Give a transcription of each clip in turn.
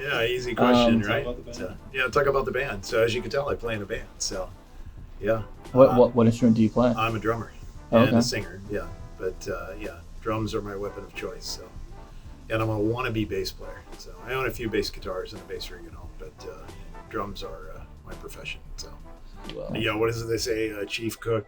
Yeah, easy question, Talk right? about the band. So, yeah, talk about the band. So as you can tell, I play in a band. So yeah, What instrument do you play? I'm a drummer Oh, and okay. a singer. Yeah, but yeah, drums are my weapon of choice. So, and I'm a wannabe bass player. So I own a few bass guitars and a bass rig at home, but drums are my profession. So. Well, Yeah, what is it they say? Chief cook,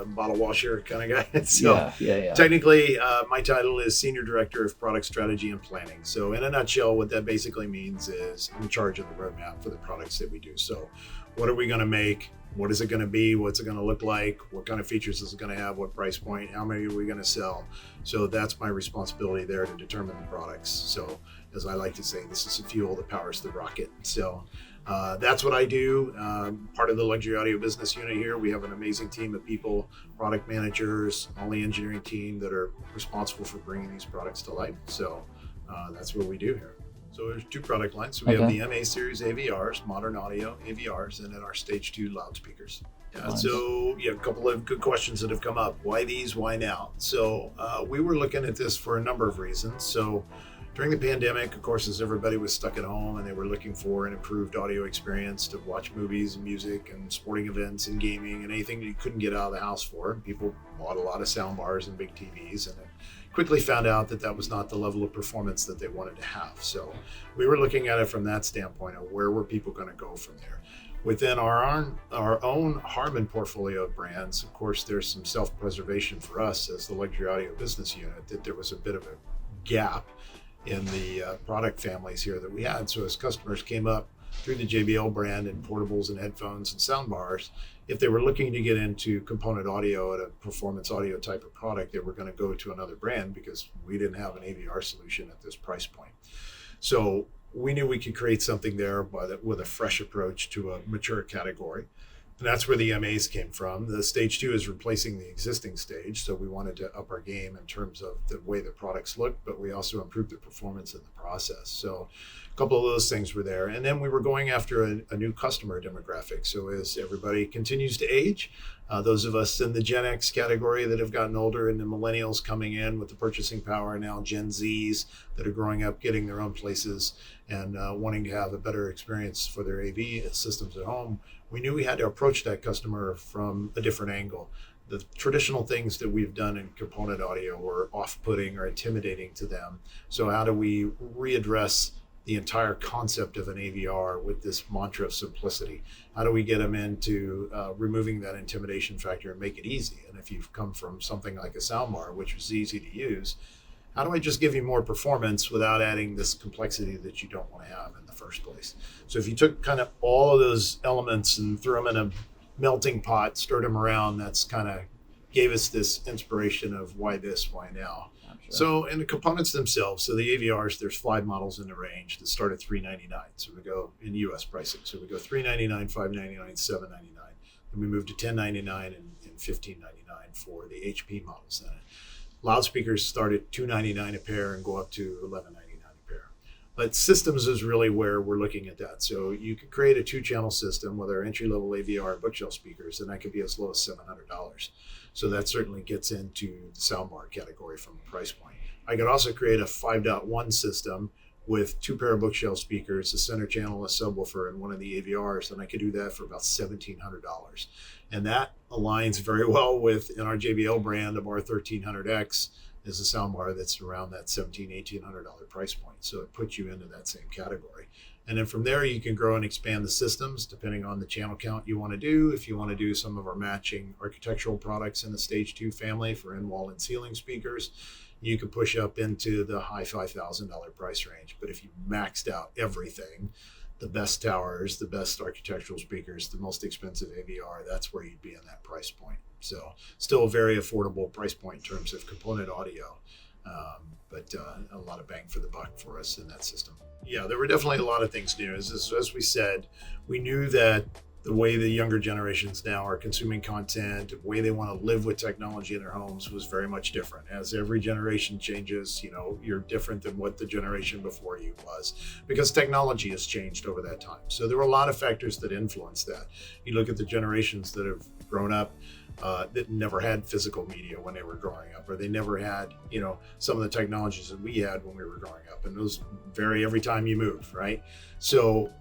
bottle washer kind of guy. So yeah. technically, my title is Senior Director of Product Strategy and Planning. So in a nutshell, what that basically means is I'm in charge of the roadmap for the products that we do. So what are we going to make? What is it going to be? What's it going to look like? What kind of features is it going to have? What price point? How many are we going to sell? So that's my responsibility there to determine the products. So as I like to say, this is the fuel that powers the rocket. So that's what I do. Part of the luxury audio business unit here. We have an amazing team of people, product managers, all the engineering team that are responsible for bringing these products to life. So that's what we do here. So there's two product lines. So we have the MA series AVRs, modern audio AVRs, and then our stage 2 loudspeakers. Nice. So a couple of good questions that have come up. Why these? Why now? So we were looking at this for a number of reasons. So during the pandemic, of course, as everybody was stuck at home and they were looking for an improved audio experience to watch movies and music and sporting events and gaming and anything that you couldn't get out of the house for, people bought a lot of sound bars and big TVs, and then quickly found out that that was not the level of performance that they wanted to have. So we were looking at it from that standpoint of where were people going to go from there. Within our own Harman portfolio of brands, of course, there's some self-preservation for us as the luxury audio business unit, that there was a bit of a gap in the product families here that we had. So as customers came up through the JBL brand and portables and headphones and sound bars, if they were looking to get into component audio at a performance audio type of product, they were going to go to another brand because we didn't have an AVR solution at this price point. So we knew we could create something there with a fresh approach to a mature category. And that's where the MAs came from. The stage 2 is replacing the existing stage. So we wanted to up our game in terms of the way the products look, but we also improved the performance in the process. So a couple of those things were there. And then we were going after a new customer demographic. So as everybody continues to age, those of us in the Gen X category that have gotten older and the millennials coming in with the purchasing power, now Gen Zs that are growing up, getting their own places and wanting to have a better experience for their AV systems at home, we knew we had to approach that customer from a different angle. The traditional things that we've done in component audio were off-putting or intimidating to them. So how do we readdress the entire concept of an AVR with this mantra of simplicity? How do we get them into removing that intimidation factor and make it easy? And if you've come from something like a soundbar, which was easy to use, how do I just give you more performance without adding this complexity that you don't want to have in the first place? So if you took kind of all of those elements and threw them in a melting pot, stirred them around, that's kind of gave us this inspiration of why this, why now. Sure. So in the components themselves, so the AVRs, there's 5 models in the range that start at $399. So we go in US pricing. So we go $399, $599, $799. Then we move to $1099 and $1599 for the HP models in it. Loudspeakers start at $299 a pair and go up to $1199 a pair. But systems is really where we're looking at that. So you could create a 2-channel system with our entry-level AVR bookshelf speakers, and that could be as low as $700. So that certainly gets into the soundbar category from a price point. I could also create a 5.1 system with 2 pair of bookshelf speakers, a center channel, a subwoofer, and one of the AVRs, and I could do that for about $1,700. And that aligns very well with, in our JBL brand of our 1300X, is a soundbar that's around that $1,700, $1,800 price point. So it puts you into that same category. And then from there, you can grow and expand the systems depending on the channel count you want to do. If you want to do some of our matching architectural products in the Stage 2 family for in-wall and ceiling speakers, you could push up into the high $5,000 price range. But if you maxed out everything, the best towers, the best architectural speakers, the most expensive AVR, that's where you'd be in that price point. So still a very affordable price point in terms of component audio, but a lot of bang for the buck for us in that system. Yeah, there were definitely a lot of things new. As we said, we knew that the way the younger generations now are consuming content, the way they want to live with technology in their homes was very much different. As every generation changes, you're different than what the generation before you was, because technology has changed over that time. So there were a lot of factors that influenced that. You look at the generations that have grown up that never had physical media when they were growing up, or they never had, some of the technologies that we had when we were growing up. And those vary every time you move, right? So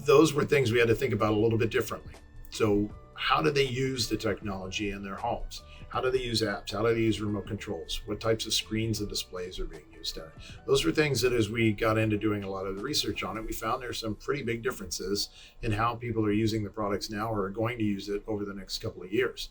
those were things we had to think about a little bit differently. So how do they use the technology in their homes? How do they use apps? How do they use remote controls? What types of screens and displays are being used in it? Those were things that, as we got into doing a lot of the research on it, we found there's some pretty big differences in how people are using the products now or are going to use it over the next couple of years.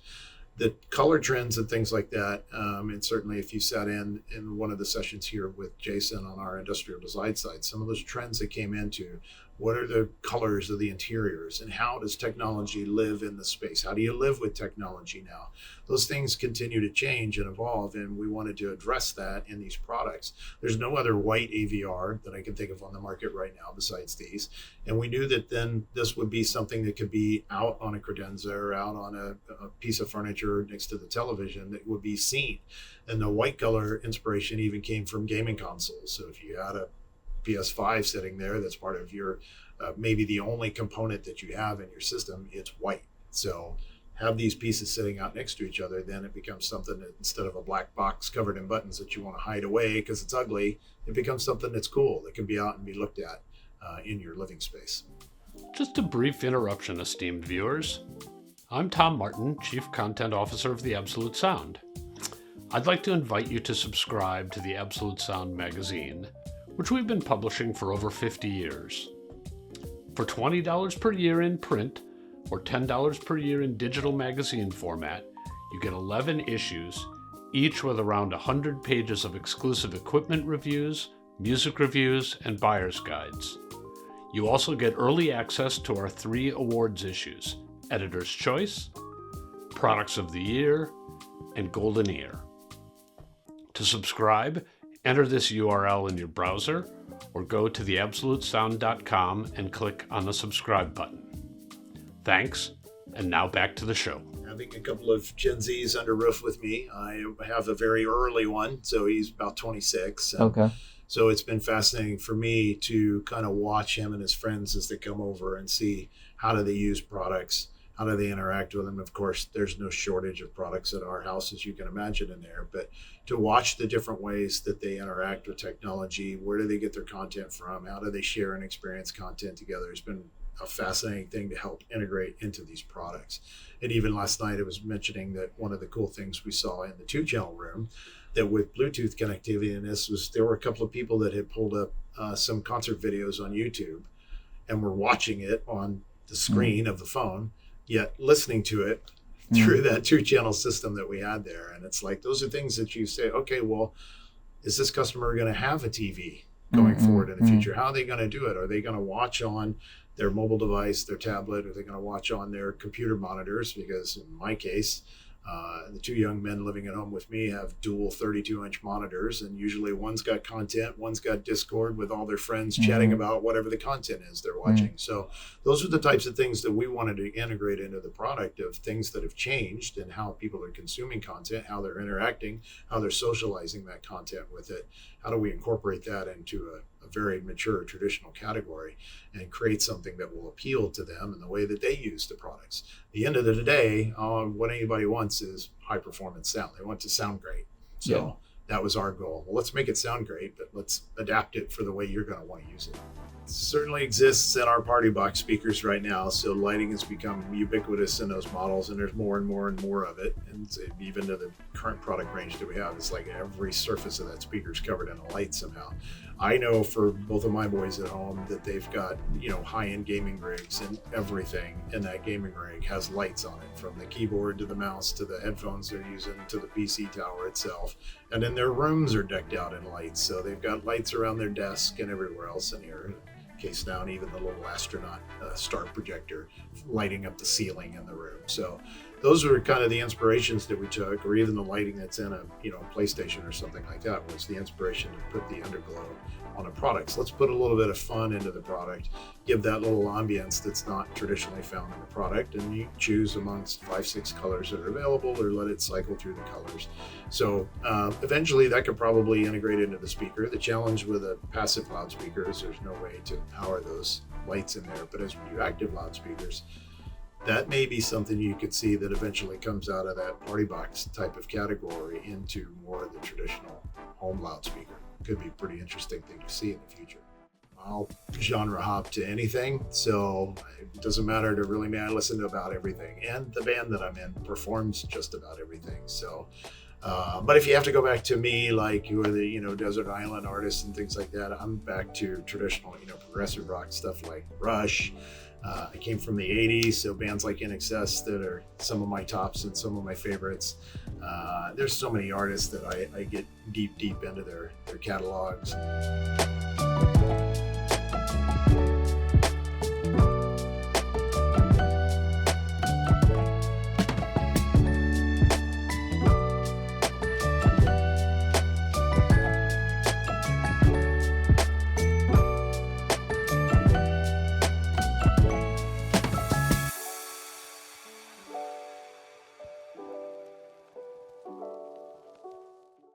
The color trends and things like that, and certainly if you sat in one of the sessions here with Jason on our industrial design side, some of those trends that came into what are the colors of the interiors and how does technology live in the space? How do you live with technology now? Those things continue to change and evolve, and we wanted to address that in these products. There's no other white AVR that I can think of on the market right now besides these. And we knew that then this would be something that could be out on a credenza or out on a piece of furniture next to the television that would be seen. And the white color inspiration even came from gaming consoles. So if you had a PS5 sitting there that's part of your maybe the only component that you have in your system, it's white. So have these pieces sitting out next to each other, then it becomes something that instead of a black box covered in buttons that you want to hide away because it's ugly, it becomes something that's cool that can be out and be looked at in your living space. Just a brief interruption, esteemed viewers. I'm Tom Martin, Chief Content Officer of the Absolute Sound. I'd like to invite you to subscribe to the Absolute Sound magazine, which we've been publishing for over 50 years. For $20 per year in print or $10 per year in digital magazine format, you get 11 issues, each with around 100 pages of exclusive equipment reviews, music reviews, and buyer's guides. You also get early access to our 3 awards issues: Editor's Choice, Products of the Year, and Golden Ear. To subscribe, enter this URL in your browser or go to theabsolutesound.com and click on the subscribe button. Thanks, and now back to the show. Having a couple of Gen Zs under roof with me, I have a very early one, so he's about 26. Okay. So it's been fascinating for me to kind of watch him and his friends as they come over and see how do they use products, how do they interact with them. Of course, there's no shortage of products at our house, as you can imagine in there, but to watch the different ways that they interact with technology, where do they get their content from, how do they share and experience content together, has been a fascinating thing to help integrate into these products. And even last night I was mentioning that one of the cool things we saw in the 2-channel room that with Bluetooth connectivity in this was there were a couple of people that had pulled up some concert videos on YouTube and were watching it on the screen of the phone, yet listening to it through that 2-channel system that we had there. And it's like, those are things that you say, okay, well, is this customer going to have a TV going forward in the future? How are they going to do it? Are they going to watch on their mobile device, their tablet? Are they going to watch on their computer monitors? Because in my case, the 2 young men living at home with me have dual 32-inch monitors, and usually one's got content, one's got Discord with all their friends chatting about whatever the content is they're watching. So those are the types of things that we wanted to integrate into the product, of things that have changed and how people are consuming content, how they're interacting, how they're socializing that content with it. How do we incorporate that into a very mature traditional category and create something that will appeal to them in the way that they use the products? At the end of the day, what anybody wants is high performance sound. They want to sound great. So that was our goal. Well, let's make it sound great, but let's adapt it for the way you're going to want to use it. It certainly exists in our party box speakers right now. So lighting has become ubiquitous in those models, and there's more and more and more of it. And even to the current product range that we have, it's like every surface of that speaker is covered in a light somehow. I know for both of my boys at home that they've got, high-end gaming rigs, and everything in that gaming rig has lights on it, from the keyboard to the mouse to the headphones they're using to the PC tower itself. And then their rooms are decked out in lights. So they've got lights around their desk and everywhere else in here. Case down even the little astronaut star projector lighting up the ceiling in the room. So those were kind of the inspirations that we took, or even the lighting that's in a PlayStation or something like that was the inspiration to put the underglow on a product. So let's put a little bit of fun into the product, give that little ambience that's not traditionally found in the product, and you choose amongst 5-6 colors that are available, or let it cycle through the colors. So eventually that could probably integrate into the speaker. The challenge with a passive loudspeaker is there's no way to power those lights in there, but as we do active loudspeakers, that may be something you could see that eventually comes out of that party box type of category into more of the traditional home loudspeaker. Could be a pretty interesting thing to see in the future. I'll genre hop to anything, so it doesn't matter to really me. I listen to about everything, and the band that I'm in performs just about everything. So, but if you have to go back to me, like you are the desert island artists and things like that, I'm back to traditional progressive rock stuff like Rush. I came from the 80s, so bands like INXS that are some of my tops and some of my favorites. There's so many artists that I get deep into their catalogs.